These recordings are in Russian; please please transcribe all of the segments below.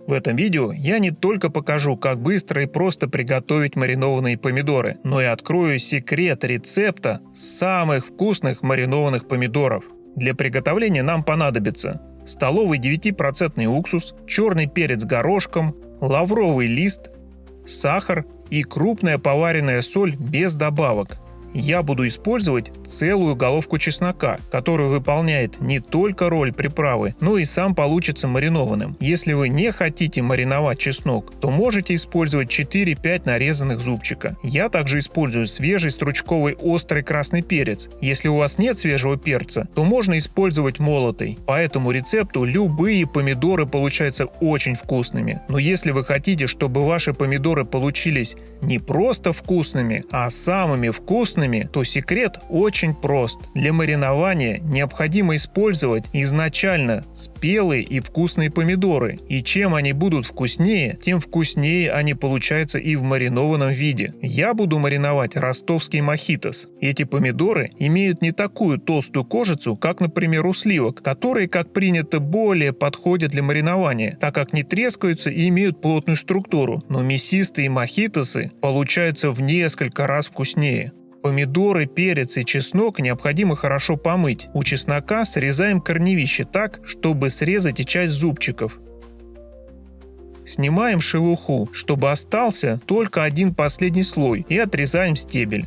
В этом видео я не только покажу, как быстро и просто приготовить маринованные помидоры, но и открою секрет рецепта самых вкусных маринованных помидоров. Для приготовления нам понадобится столовый 9% уксус, черный перец горошком, лавровый лист, сахар и крупная поваренная соль без добавок. Я буду использовать целую головку чеснока, который выполняет не только роль приправы, но и сам получится маринованным. Если вы не хотите мариновать чеснок, то можете использовать 4-5 нарезанных зубчика. Я также использую свежий стручковый острый красный перец. Если у вас нет свежего перца, то можно использовать молотый. По этому рецепту любые помидоры получаются очень вкусными. Но если вы хотите, чтобы ваши помидоры получились не просто вкусными, а самыми вкусными, то секрет очень прост. Для маринования необходимо использовать изначально спелые и вкусные помидоры. И чем они будут вкуснее, тем вкуснее они получаются и в маринованном виде. Я буду мариновать ростовский мохитос. Эти помидоры имеют не такую толстую кожицу, как, например, у сливок, которые, как принято, более подходят для маринования, так как не трескаются и имеют плотную структуру. Но мясистые мохитосы получаются в несколько раз вкуснее. Помидоры, перец и чеснок необходимо хорошо помыть. У чеснока срезаем корневище так, чтобы срезать и часть зубчиков. Снимаем шелуху, чтобы остался только один последний слой, и отрезаем стебель.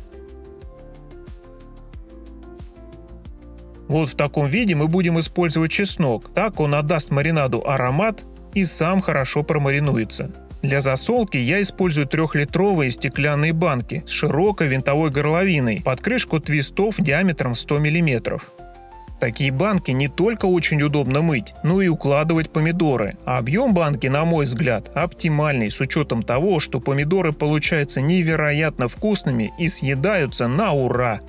Вот в таком виде мы будем использовать чеснок. Так он отдаст маринаду аромат и сам хорошо промаринуется. Для засолки я использую 3-литровые стеклянные банки с широкой винтовой горловиной под крышку твистов диаметром 100 мм. Такие банки не только очень удобно мыть, но и укладывать помидоры. А объем банки, на мой взгляд, оптимальный с учетом того, что помидоры получаются невероятно вкусными и съедаются на ура.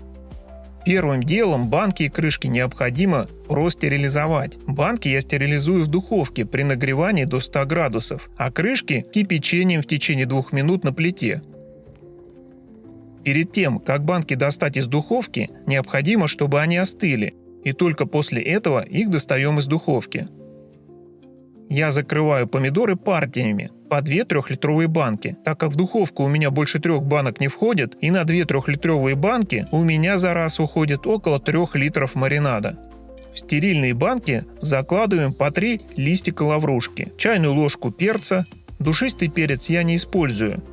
Первым делом банки и крышки необходимо простерилизовать. Банки я стерилизую в духовке при нагревании до 100 градусов, а крышки кипячением в течение 2 минут на плите. Перед тем, как банки достать из духовки, необходимо, чтобы они остыли, и только после этого их достаем из духовки. Я закрываю помидоры партиями по 2 3-литровые банки, так как в духовку у меня больше 3 банок не входит, и на 2 3-литровые банки у меня за раз уходит около 3 литров маринада. В стерильные банки закладываем по 3 листика лаврушки, чайную ложку перца. Душистый перец я не использую.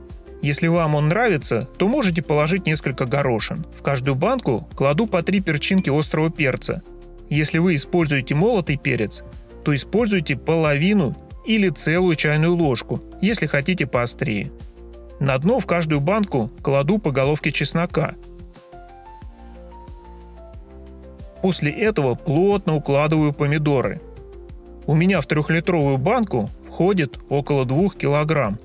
Если вам он нравится, то можете положить несколько горошин. В каждую банку кладу по 3 перчинки острого перца. Если вы используете молотый перец, то используйте половину или целую чайную ложку, если хотите поострее. На дно в каждую банку кладу по головке чеснока. После этого плотно укладываю помидоры. У меня в 3-литровую банку входит около 2 килограмм.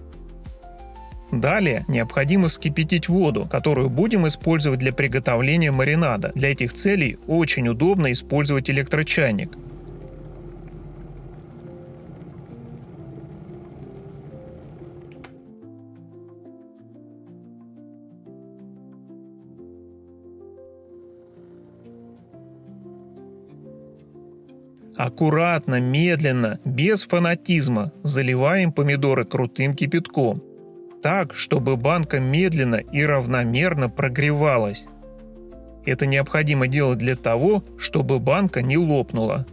Далее необходимо вскипятить воду, которую будем использовать для приготовления маринада. Для этих целей очень удобно использовать электрочайник. Аккуратно, медленно, без фанатизма заливаем помидоры крутым кипятком, так, чтобы банка медленно и равномерно прогревалась. Это необходимо делать для того, чтобы банка не лопнула.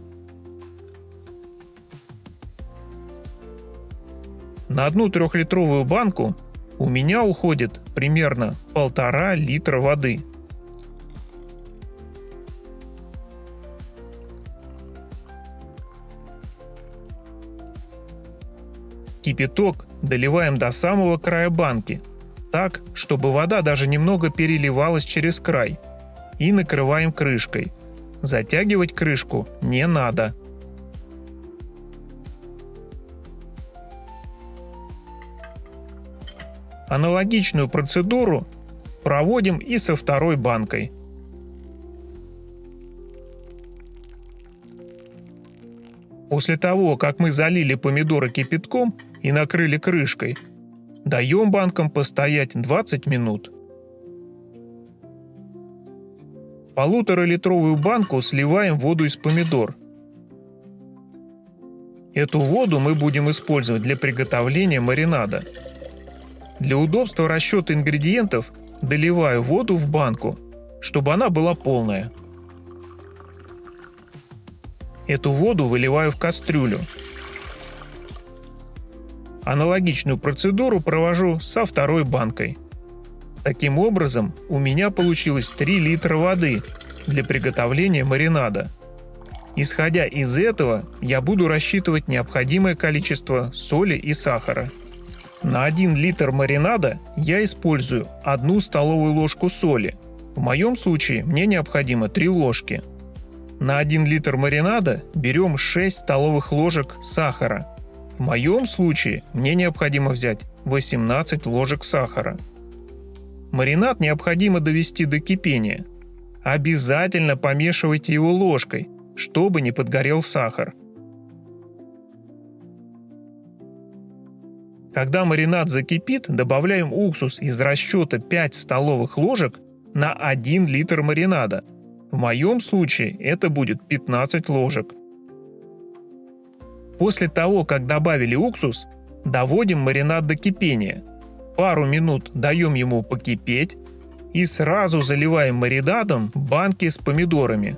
На одну 3-литровую банку у меня уходит примерно 1,5 литра воды. Кипяток доливаем до самого края банки, так, чтобы вода даже немного переливалась через край, и накрываем крышкой. Затягивать крышку не надо. Аналогичную процедуру проводим и со второй банкой. После того, как мы залили помидоры кипятком и накрыли крышкой, даем банкам постоять 20 минут. 1,5-литровую банку сливаем воду из помидор. Эту воду мы будем использовать для приготовления маринада. Для удобства расчета ингредиентов доливаю воду в банку, чтобы она была полная. Эту воду выливаю в кастрюлю. Аналогичную процедуру провожу со второй банкой. Таким образом, у меня получилось 3 литра воды для приготовления маринада. Исходя из этого, я буду рассчитывать необходимое количество соли и сахара. На 1 литр маринада я использую 1 столовую ложку соли. В моем случае мне необходимо 3 ложки. На 1 литр маринада берем 6 столовых ложек сахара. В моем случае мне необходимо взять 18 ложек сахара. Маринад необходимо довести до кипения. Обязательно помешивайте его ложкой, чтобы не подгорел сахар. Когда маринад закипит, добавляем уксус из расчета 5 столовых ложек на 1 литр маринада. В моем случае это будет 15 ложек. После того, как добавили уксус, доводим маринад до кипения. Пару минут даем ему покипеть и сразу заливаем маринадом банки с помидорами.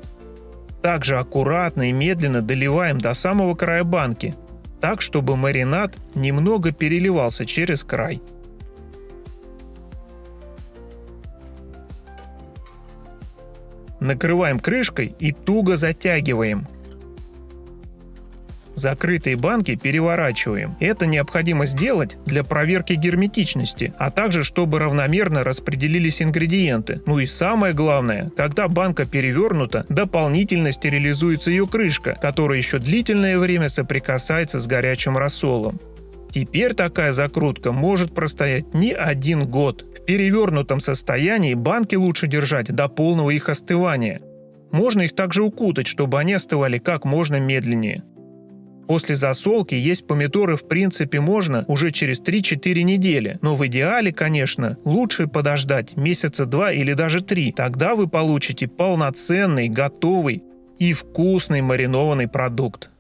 Также аккуратно и медленно доливаем до самого края банки, так, чтобы маринад немного переливался через край. Накрываем крышкой и туго затягиваем. Закрытые банки переворачиваем. Это необходимо сделать для проверки герметичности, а также чтобы равномерно распределились ингредиенты. Ну и самое главное, когда банка перевернута, дополнительно стерилизуется ее крышка, которая еще длительное время соприкасается с горячим рассолом. Теперь такая закрутка может простоять не 1 год. В перевернутом состоянии банки лучше держать до полного их остывания. Можно их также укутать, чтобы они остывали как можно медленнее. После засолки есть помидоры в принципе можно уже через 3-4 недели, но в идеале, конечно, лучше подождать месяца 2 или даже 3. Тогда вы получите полноценный, готовый и вкусный маринованный продукт.